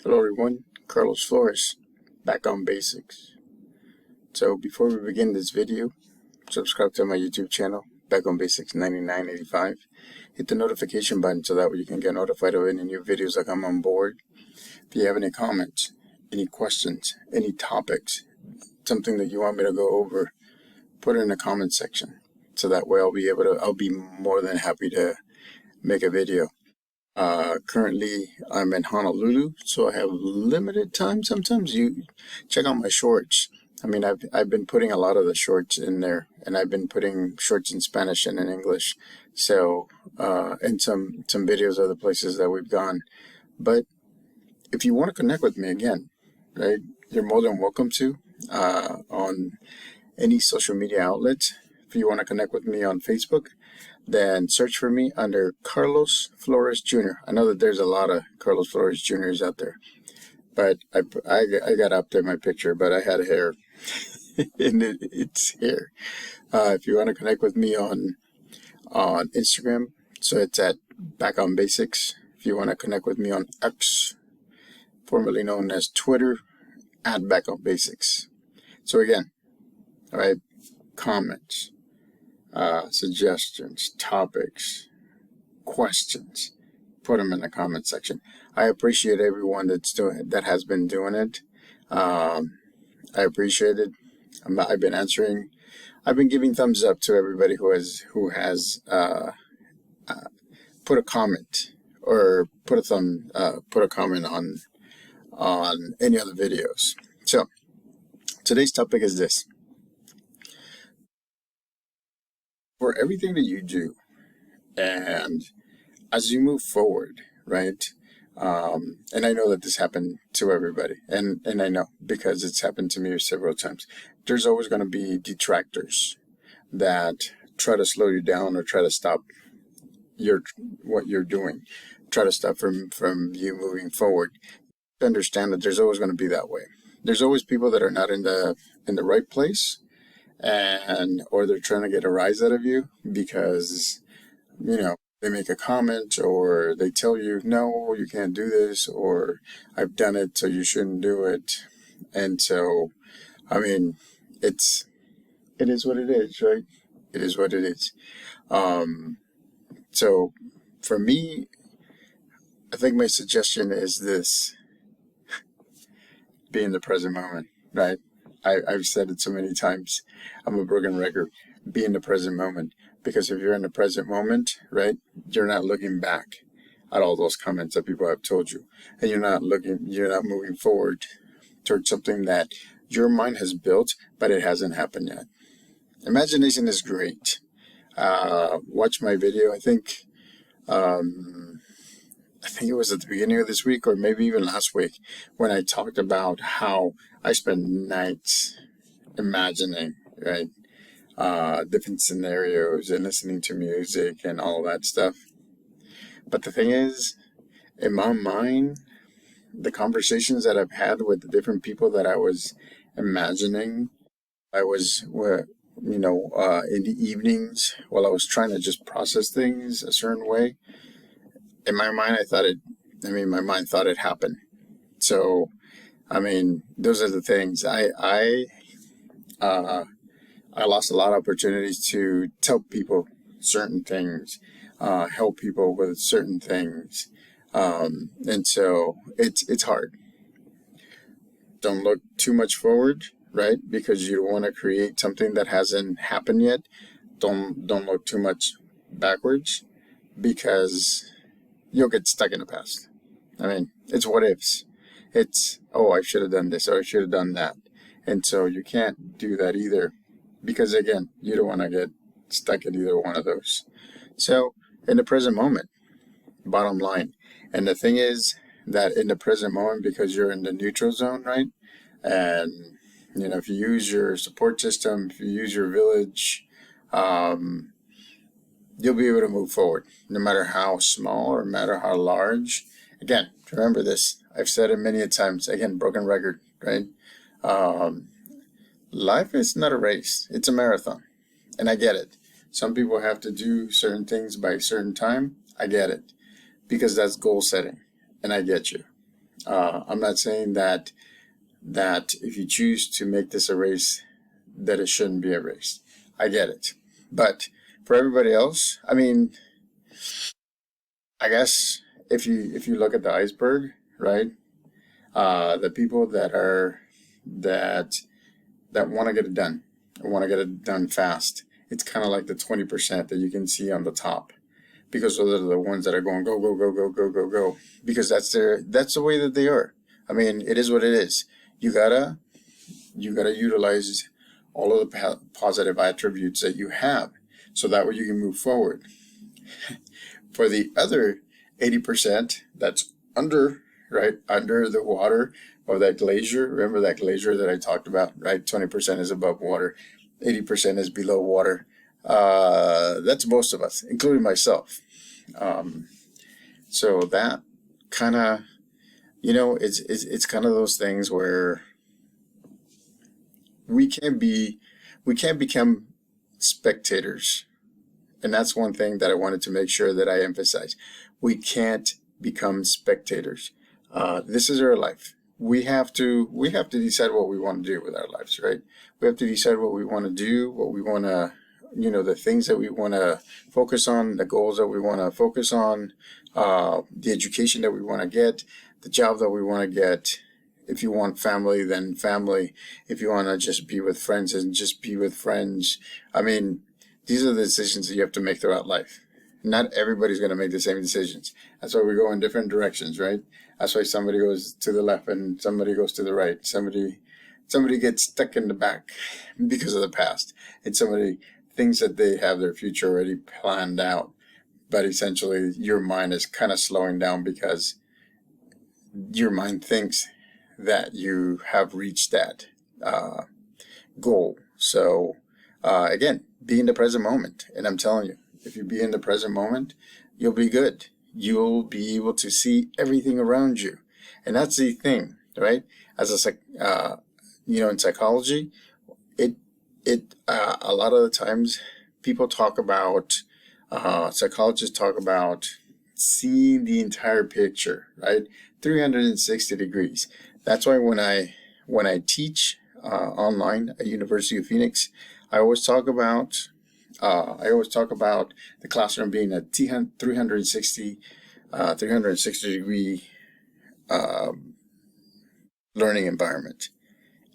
Hello everyone, Carlos Flores, back on basics. So before we begin this video, subscribe to my YouTube channel, Back on Basics 9985. Hit the notification button so that way you can get notified of any new videos that come on board. If you have any comments, any questions, any topics, something that you want me to go over, put it in the comment section. So that way I'll be more than happy to make a video. Currently I'm in Honolulu, so I have limited time. Sometimes you check out my shorts. I mean, I've been putting a lot of the shorts in there, and I've been putting shorts in Spanish and in English. So, and some videos of the places that we've gone. But if you want to connect with me again, right, you're more than welcome to on any social media outlets. If you want to connect with me on Facebook, then search for me under Carlos Flores Jr. I know that there's a lot of Carlos Flores Jr.'s out there, but I got to update my picture, but I had hair, and it's hair. If you want to connect with me on Instagram, so it's at Back on Basics. If you want to connect with me on X, formerly known as Twitter, at Back on Basics. So again, all right, comments, suggestions, topics, questions, put them in the comment section. I appreciate everyone that has been doing it. I appreciate it. I've been answering. I've been giving thumbs up to everybody who has put a comment or put a comment on any other videos. So today's topic is this. For everything that you do, and as you move forward, right? And I know that this happened to everybody, and I know because it's happened to me several times. There's always going to be detractors that try to slow you down or try to stop what you're doing, try to stop from you moving forward. Understand that there's always going to be that way. There's always people that are not in the right place, or they're trying to get a rise out of you because, they make a comment or they tell you, no, you can't do this, or I've done it, so you shouldn't do it. And so, I mean, it is what it is, right? It is what it is. So for me, I think my suggestion is this: be in the present moment, right? I've said it so many times. I'm a broken record. Be in the present moment. Because if you're in the present moment, right, you're not looking back at all those comments that people have told you. And you're not moving forward towards something that your mind has built, but it hasn't happened yet. Imagination is great. Watch my video. I think it was at the beginning of this week or maybe even last week when I talked about how I spend nights imagining, right? Different scenarios and listening to music and all that stuff. But the thing is, in my mind, the conversations that I've had with the different people that I was imagining, I was, in the evenings while I was trying to just process things a certain way. In my mind, my mind thought it happened. So, those are the things. I lost a lot of opportunities to tell people certain things, help people with certain things. And so it's hard. Don't look too much forward, right? Because you want to create something that hasn't happened yet. Don't look too much backwards because you'll get stuck in the past. It's what ifs. It's, I should have done this or I should have done that. And so you can't do that either. Because again, you don't want to get stuck in either one of those. So in the present moment, bottom line. And the thing is that in the present moment, because you're in the neutral zone, right? And, if you use your support system, if you use your village, you'll be able to move forward, no matter how small or no matter how large. Again, remember this. I've said it many times. Again, broken record, right? Life is not a race. It's a marathon. And I get it. Some people have to do certain things by a certain time. I get it. Because that's goal setting. And I get you. I'm not saying that if you choose to make this a race, that it shouldn't be a race. I get it. But for everybody else, I mean, I guess if you look at the iceberg, right? The people that want to get it done, want to get it done fast. It's kind of like the 20% that you can see on the top, because those are the ones that are going go go go go go go go, because that's the way that they are. I mean, it is what it is. You gotta utilize all of the positive attributes that you have, so that way you can move forward. For the other 80% that's under, right, under the water, or that glacier, remember that glacier that I talked about, right? 20% is above water, 80% is below water. That's most of us, including myself. So that kind of, it's kind of those things where we can't become spectators. And that's one thing that I wanted to make sure that I emphasize. We can't become spectators. This is our life. We have to decide what we want to do with our lives, right? We have to decide what we want to do, what we want to, the things that we want to focus on, the goals that we want to focus on, the education that we want to get, the job that we want to get. If you want family, then family. If you want to just be with friends, and just be with friends. I mean, these are the decisions that you have to make throughout life. Not everybody's going to make the same decisions. That's why we go in different directions, right? That's why somebody goes to the left and somebody goes to the right. Somebody gets stuck in the back because of the past. And somebody thinks that they have their future already planned out. But essentially, your mind is kind of slowing down because your mind thinks that you have reached that goal. So, again, be in the present moment. And I'm telling you, if you be in the present moment, you'll be good. You'll be able to see everything around you. And that's the thing, right? As in psychology, a lot of the times people talk about, psychologists talk about seeing the entire picture, right? 360 degrees. That's why when I teach online at University of Phoenix, I always talk about the classroom being a 360 degree learning environment.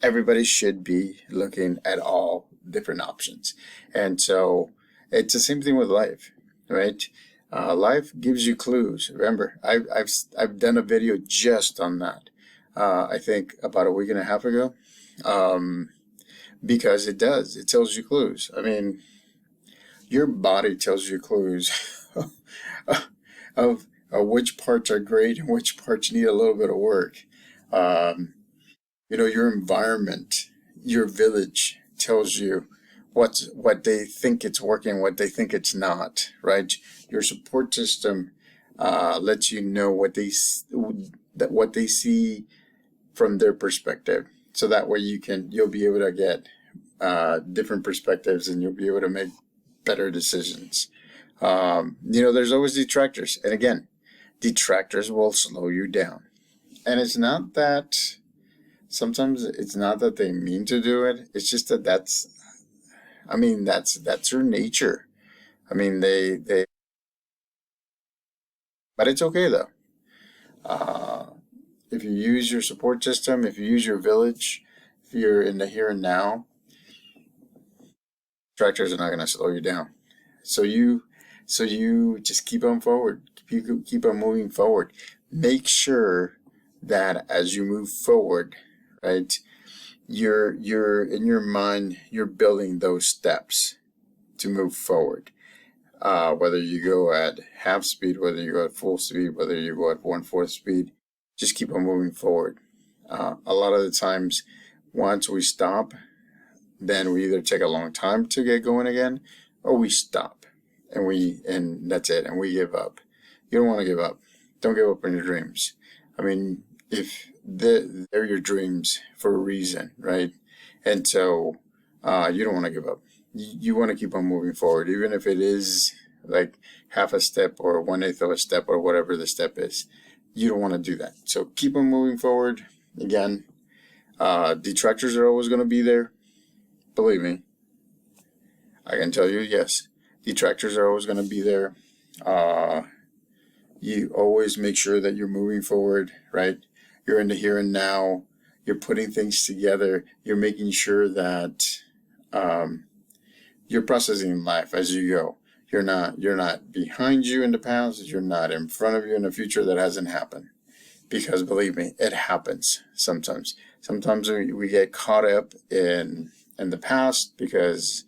Everybody should be looking at all different options. And so it's the same thing with life, right? Life gives you clues. Remember, I've done a video just on that. I think about a week and a half ago, because it tells you clues. I mean, your body tells you clues of which parts are great and which parts need a little bit of work. Your environment, your village tells you what they think it's working, what they think it's not, right? Your support system lets you know what they see from their perspective, so that way you'll be able to get different perspectives, and you'll be able to make better decisions. There's always detractors, and again, detractors will slow you down. And it's not that sometimes it's not that they mean to do it. It's just that that's their nature. I mean, they but it's okay though. If you use your support system, if you use your village, if you're in the here and now, detractors are not going to slow you down. So you just keep on forward. Keep on moving forward. Make sure that as you move forward, right, you're in your mind, you're building those steps to move forward. Whether you go at half speed, whether you go at full speed, whether you go at 1/4 speed, just keep on moving forward. A lot of the times, once we stop, then we either take a long time to get going again, or we stop and that's it, and we give up. You don't want to give up. Don't give up on your dreams. I mean, if they're your dreams for a reason, right? And so you don't want to give up. You want to keep on moving forward, even if it is like half a step or 1/8 of a step or whatever the step is. you don't want to do that. So keep on moving forward. Again, detractors are always going to be there. Believe me, I can tell you, yes, detractors are always going to be there. You always make sure that you're moving forward, right? You're in the here and now. You're putting things together. You're making sure that you're processing life as you go. You're not behind you in the past. You're not in front of you in the future that hasn't happened. Because believe me, it happens sometimes. Sometimes we get caught up in the past because,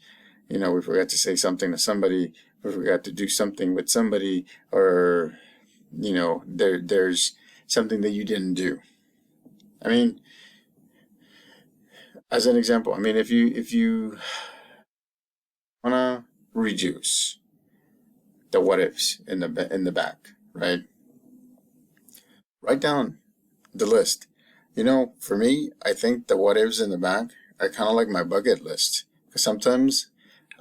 you know, we forgot to say something to somebody, we forgot to do something with somebody, or, you know, there's something that you didn't do. I mean, as an example, I mean, if you wanna reduce the what ifs in the back, right? Write down the list. You know, for me, I think the what ifs in the back are kind of like my bucket list. Because sometimes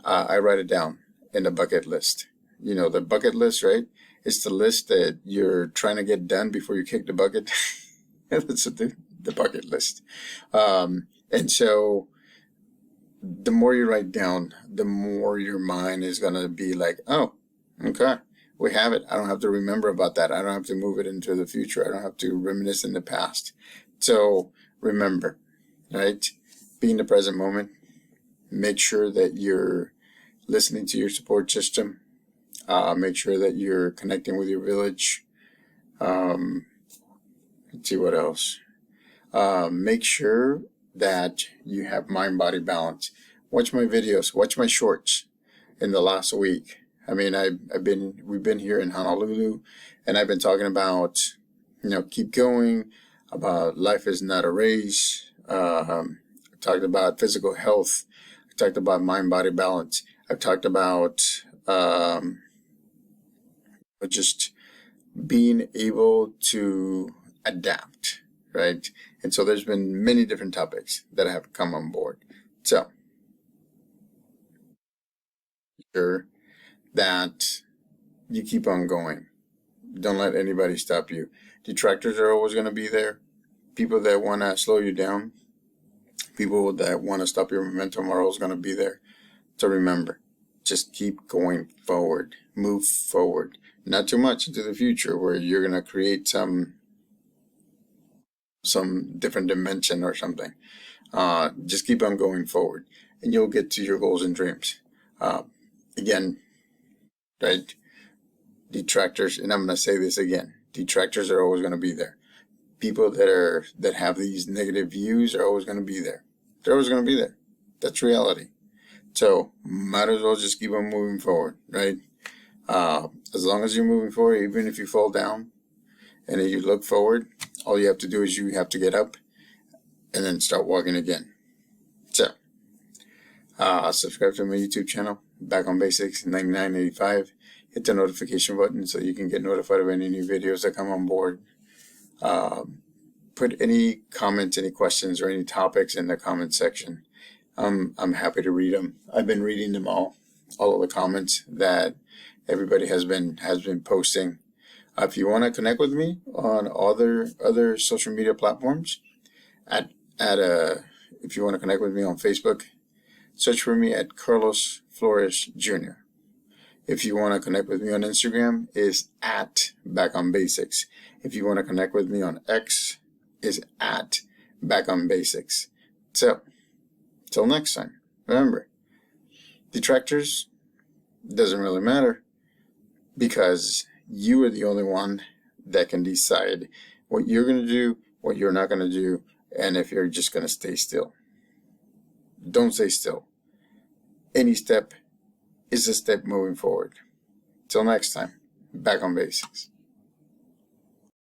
I write it down in the bucket list. You know, the bucket list, right? It's the list that you're trying to get done before you kick the bucket. That's the bucket list. And so the more you write down, the more your mind is going to be like, oh, okay, we have it. I don't have to remember about that. I don't have to move it into the future. I don't have to reminisce in the past. So remember, right? Be in the present moment. Make sure that you're listening to your support system. Make sure that you're connecting with your village. Let's see what else. Make sure that you have mind-body balance. Watch my videos. Watch my shorts in the last week. I mean, we've been here in Honolulu, and I've been talking about, you know, keep going, about life is not a race. I talked about physical health. I talked about mind-body balance. I've talked about just being able to adapt, right? And so there's been many different topics that have come on board. So, sure that you keep on going. Don't let anybody stop you. Detractors are always going to be there. People that want to slow you down, people that want to stop your momentum are always going to be there. So remember, just keep going forward. Move forward. Not too much into the future where you're going to create some different dimension or something. Just keep on going forward, and you'll get to your goals and dreams. Again, right? Detractors, and I'm going to say this again, detractors are always going to be there. People that have these negative views are always going to be there. They're always going to be there. That's reality. So might as well just keep on moving forward, right? As long as you're moving forward, even if you fall down and then you look forward, all you have to do is you have to get up and then start walking again. So subscribe to my YouTube channel, Back on Basics 9985. Hit the notification button so you can get notified of any new videos that come on board. Put any comments, any questions, or any topics in the comment section. I'm happy to read them. I've been reading them all of the comments that everybody has been posting. If you want to connect with me on other social media platforms, if you want to connect with me on Facebook, search for me at Carlos Flores Jr. If you want to connect with me on Instagram, is at Back on Basics. If you want to connect with me on X, is at Back on Basics. So, till next time, remember, detractors, doesn't really matter, because you are the only one that can decide what you're going to do, what you're not going to do, and if you're just going to stay still. Don't stay still. Any step is a step moving forward. Till next time, Back on Basics.